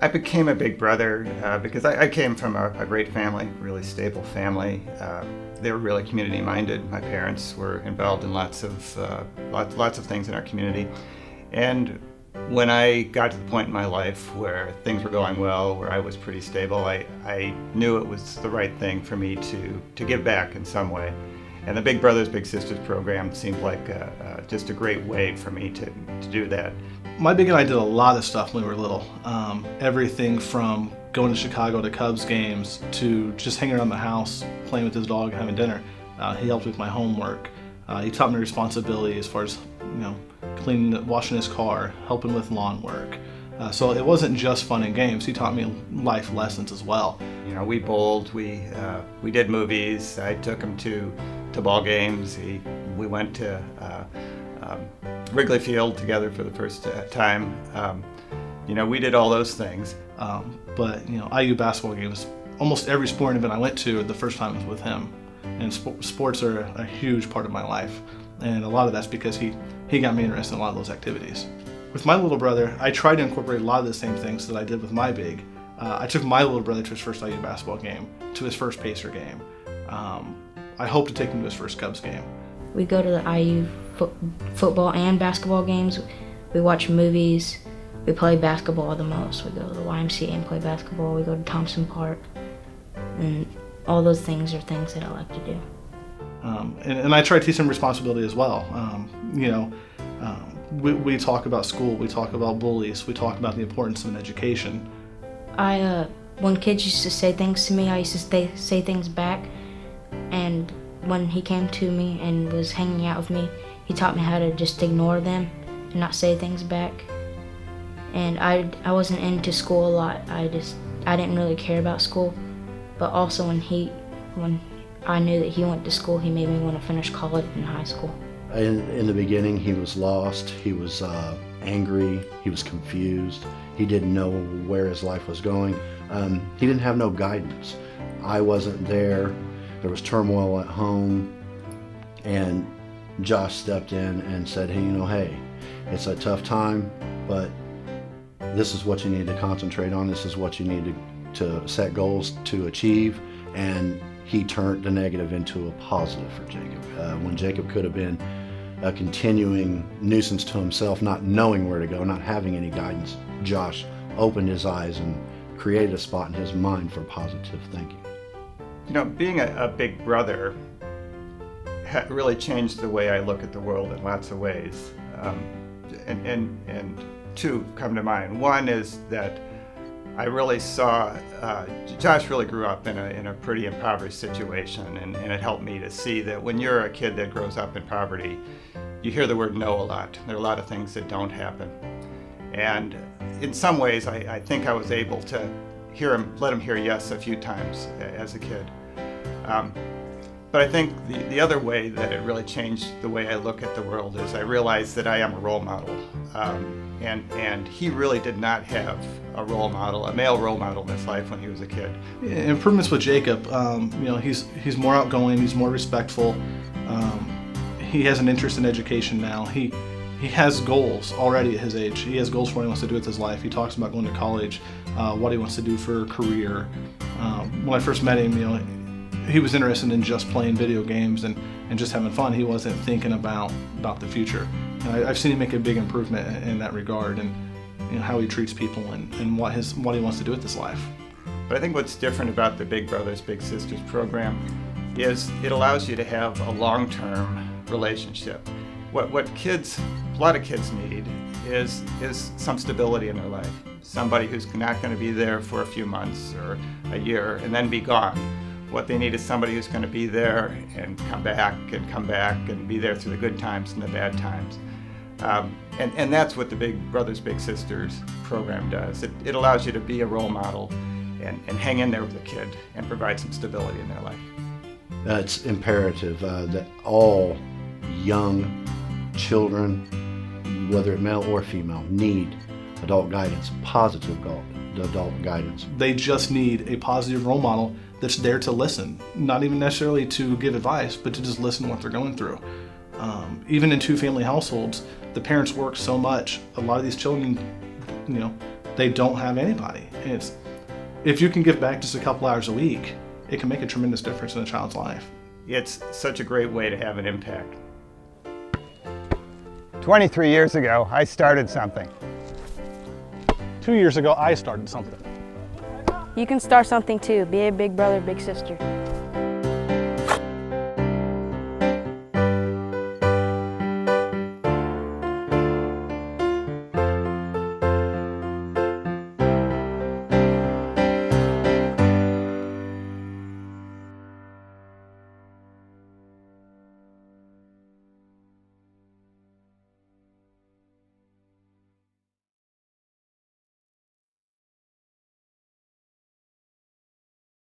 I became a big brother because I came from a great family, really stable family. They were really community-minded. My parents were involved in lots of things in our community. And when I got to the point in my life where things were going well, where I was pretty stable, I knew it was the right thing for me to give back in some way. And the Big Brothers Big Sisters program seemed like just a great way for me to do that. My big and I did a lot of stuff when we were little. Everything from going to Chicago to Cubs games to just hanging around the house, playing with his dog, having dinner. He helped with my homework. He taught me responsibility as far as, cleaning, washing his car, helping with lawn work. So it wasn't just fun and games. He taught me life lessons as well. We bowled, we did movies. I took him to ball games. We went to Wrigley Field together for the first time. We did all those things. But IU basketball games, almost every sporting event I went to, the first time was with him. And sports are a huge part of my life. And a lot of that's because he got me interested in a lot of those activities. With my little brother, I tried to incorporate a lot of the same things that I did with my big. I took my little brother to his first IU basketball game, to his first Pacer game. I hope to take him to his first Cubs game. We go to the IU football and basketball games. We watch movies. We play basketball the most. We go to the YMCA and play basketball. We go to Thompson Park. And all those things are things that I like to do. And I try to teach him responsibility as well. We talk about school. We talk about bullies. We talk about the importance of an education. When kids used to say things to me, I used to say things back. And when he came to me and was hanging out with me, he taught me how to just ignore them and not say things back. And I wasn't into school a lot. I didn't really care about school. But also when I knew that he went to school, he made me want to finish college and high school. In the beginning, he was lost. He was angry. He was confused. He didn't know where his life was going. He didn't have no guidance. I wasn't there. There was turmoil at home. And Josh stepped in and said, hey, it's a tough time, but this is what you need to concentrate on. This is what you need to set goals to achieve. And he turned the negative into a positive for Jacob. When Jacob could have been a continuing nuisance to himself, not knowing where to go, not having any guidance, Josh opened his eyes and created a spot in his mind for positive thinking. Being a big brother really changed the way I look at the world in lots of ways. And two come to mind. One is that I really saw, Josh really grew up in a pretty impoverished situation, and it helped me to see that when you're a kid that grows up in poverty, you hear the word no a lot. There are a lot of things that don't happen. And in some ways, I think I was able to let him hear yes a few times as a kid. But I think the other way that it really changed the way I look at the world is I realized that I am a role model. And he really did not have a male role model in his life when he was a kid. Improvements with Jacob, he's more outgoing, he's more respectful. He has an interest in education now. He has goals already at his age. He has goals for what he wants to do with his life. He talks about going to college, what he wants to do for a career. When I first met him, he was interested in just playing video games and just having fun. He wasn't thinking about the future. And I've seen him make a big improvement in that regard, and how he treats people and what he wants to do with his life. But I think what's different about the Big Brothers Big Sisters program is it allows you to have a long-term relationship. What a lot of kids need is some stability in their life. Somebody who's not going to be there for a few months or a year and then be gone. What they need is somebody who's going to be there and come back and be there through the good times and the bad times. And that's what the Big Brothers Big Sisters program does. It allows you to be a role model and hang in there with a kid and provide some stability in their life. It's imperative that all young children, whether male or female, need adult guidance, positive adult guidance. They just need a positive role model that's there to listen, not even necessarily to give advice, but to just listen to what they're going through. Even in two-family households, the parents work so much. A lot of these children, they don't have anybody. And if you can give back just a couple hours a week, it can make a tremendous difference in a child's life. It's such a great way to have an impact. 23 years ago, I started something. 2 years ago, I started something. You can start something too. Be a big brother, big sister.